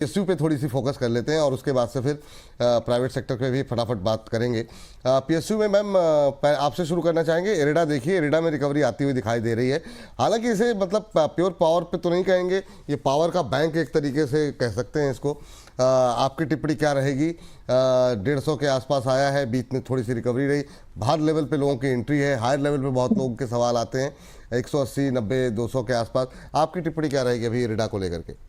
PSU पे थोड़ी C focus कर लेते हैं और उसके बाद से फिर प्राइवेट सेक्टर पे भी फटाफट बात करेंगे। पीएसयू में मैम आपसे शुरू करना चाहेंगे। इरेडा देखिए, इरेडा में रिकवरी आती हुई दिखाई दे रही है। हालांकि इसे मतलब प्योर पावर पे तो नहीं कहेंगे, ये पावर का बैंक एक तरीके से कह सकते हैं इसको। आपकी टिप्पणी क्या रहेगी? 150 के आसपास आया है, बीच में थोड़ी सी रिकवरी रही, बाहर लेवल पे लोगों की एंट्री है, हायर लेवल पे बहुत लोगों के सवाल आते हैं 180, 90, 200 के आसपास। आपकी टिप्पणी क्या रहेगी अभी इरेडा को लेकर के?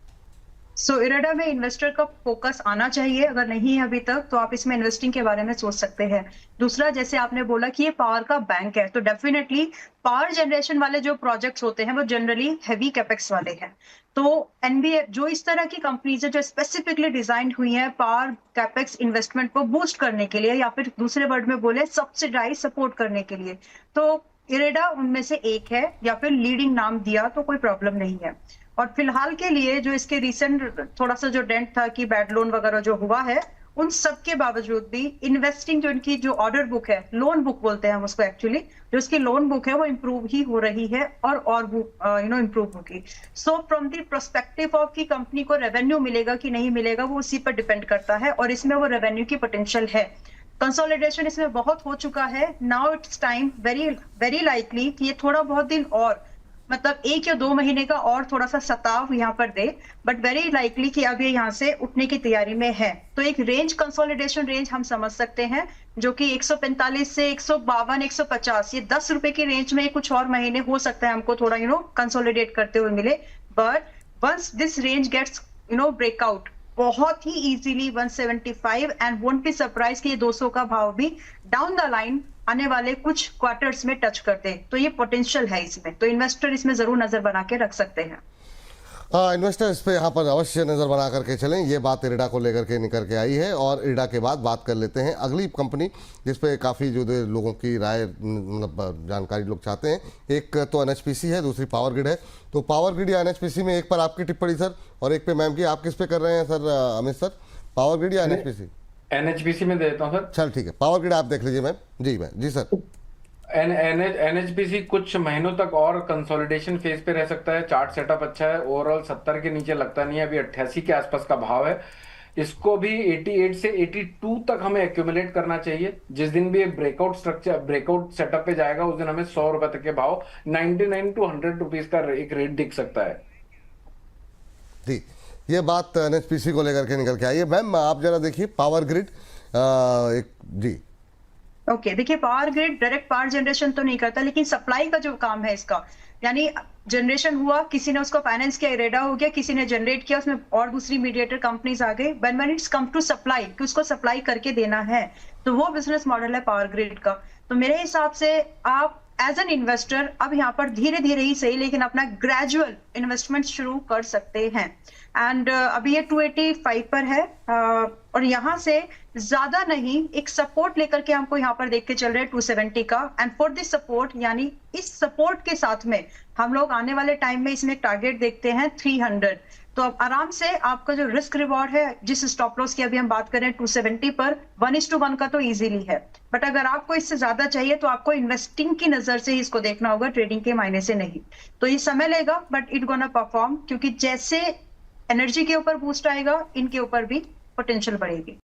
इरेडा में इन्वेस्टर का फोकस आना चाहिए। अगर नहीं है अभी तक तो आप इसमें इन्वेस्टिंग के बारे में सोच सकते हैं। दूसरा, जैसे आपने बोला कि ये पावर का बैंक है, तो डेफिनेटली पावर जनरेशन वाले जो प्रोजेक्ट्स होते हैं वो जनरली हैवी कैपेक्स वाले हैं। तो एनबीए जो इस तरह की कंपनीज है जो स्पेसिफिकली डिजाइन हुई है पावर कैपेक्स इन्वेस्टमेंट को बूस्ट करने के लिए, या फिर दूसरे वर्ड में बोले सब्सिडाइज सपोर्ट करने के लिए, तो इरेडा उनमें से एक है, या फिर लीडिंग नाम दिया तो कोई प्रॉब्लम नहीं है। और फिलहाल के लिए जो इसके रिसेंट थोड़ा सा जो डेंट था कि बैड लोन वगैरह जो हुआ है, उन सब के बावजूद भी इन्वेस्टिंग जो इनकी जो ऑर्डर बुक है, लोन बुक बोलते हैं हम उसको एक्चुअली, जो इसकी लोन बुक है वो इंप्रूव ही हो रही है और इंप्रूव होगी। So from the perspective of की कंपनी को रेवेन्यू मिलेगा कि नहीं मिलेगा वो उसी पर डिपेंड करता है, और इसमें वो रेवेन्यू की पोटेंशियल है। कंसोलिडेशन इसमें बहुत हो चुका है। Now it's time very very likely कि ये थोड़ा बहुत दिन और, मतलब 1 या 2 महीने का और थोड़ा सा सताव यहाँ पर दे, बट वेरी लाइकली कि अब ये यहाँ से उठने की तैयारी में है। तो एक रेंज, कंसोलिडेशन रेंज हम समझ सकते हैं जो कि 145 से 152, 150, ये 10 रुपए की रेंज में कुछ और महीने हो सकता है हमको थोड़ा कंसोलिडेट करते हुए मिले। But once this range gets breakout, बहुत ही easily 175 and won't be surprise कि ये 200 का भाव भी डाउन द लाइन आने वाले कुछ क्वार्टर्स में टच करते। तो ये पोटेंशियल है इसमें, तो इन्वेस्टर इसमें जरूर नजर बना के रख सकते हैं। इन्वेस्टर इस पे यहाँ पर अवश्य नज़र बना करके चलें। ये बात इरेडा को लेकर के निकल के आई है, और इरेडा के बाद बात कर लेते हैं अगली कंपनी जिस पे काफ़ी जो लोगों की राय मतलब जानकारी लोग चाहते हैं। एक तो एनएचपीसी है, दूसरी पावर ग्रिड है। तो पावर ग्रिड या एनएचपीसी में एक पर आपकी टिप्पणी सर, और एक पे मैम की। आप किस पे कर रहे हैं sir Amit sir, power grid या एनएचपीसी? एनएचपीसी में देता हूँ सर। चल ठीक है, पावर ग्रिड आप देख लीजिए मैम। जी मैम, जी सर। एनएचपीसी कुछ महीनों तक और कंसोलिडेशन फेज पे रह सकता है। चार्ट सेटअप अच्छा है, ओवरऑल 70 के नीचे लगता नहीं है, अभी 88 के आसपास का भाव है। इसको भी 88 से 82 तक हमें एक्यूमुलेट करना चाहिए। जिस दिन भी एक ब्रेकआउट सेटअप पे जाएगा उस दिन हमें 100 रुपए तक के भाव 99 टू 100 रुपीज का एक रेट दिख सकता है। जी, ये बात एनएचपीसी को लेकर के निकल के आई है। मैम आप जरा देखिए पावर ग्रिड एक। जी ओके, देखिए power grid direct power generation तो नहीं करता, लेकिन सप्लाई का जो काम है इसका, यानी जनरेशन हुआ, किसी ने उसको फाइनेंस किया, इरेडा हो गया, किसी ने जनरेट किया, उसमें और दूसरी मीडिएटर कंपनीज आ गई। When it's come to supply, कि उसको सप्लाई करके देना है, तो वो बिजनेस मॉडल है पावर ग्रिड का। तो मेरे हिसाब से आप एज एन इन्वेस्टर अब यहाँ पर धीरे धीरे ही सही, लेकिन अपना ग्रेजुअल इन्वेस्टमेंट शुरू कर सकते हैं। एंड अभी ये 285 पर है, और यहाँ से ज्यादा नहीं, एक सपोर्ट लेकर के हमको यहाँ पर देख के चल रहे हैं 270 का। एंड फॉर दिस सपोर्ट, यानी इस सपोर्ट के साथ में हम लोग आने वाले टाइम में इसमें एक टारगेट देखते हैं 300। तो अब आराम से आपका जो रिस्क रिवॉर्ड है, जिस स्टॉप लॉस की अभी हम बात करें 270 पर, 1:1 का तो इजीली है। बट अगर आपको इससे ज्यादा चाहिए तो आपको इन्वेस्टिंग की नजर से ही इसको देखना होगा, ट्रेडिंग के मायने से नहीं। तो ये समय लेगा, बट इट गोना परफॉर्म, क्योंकि जैसे एनर्जी के ऊपर बूस्ट आएगा, इनके ऊपर भी पोटेंशियल बढ़ेगी।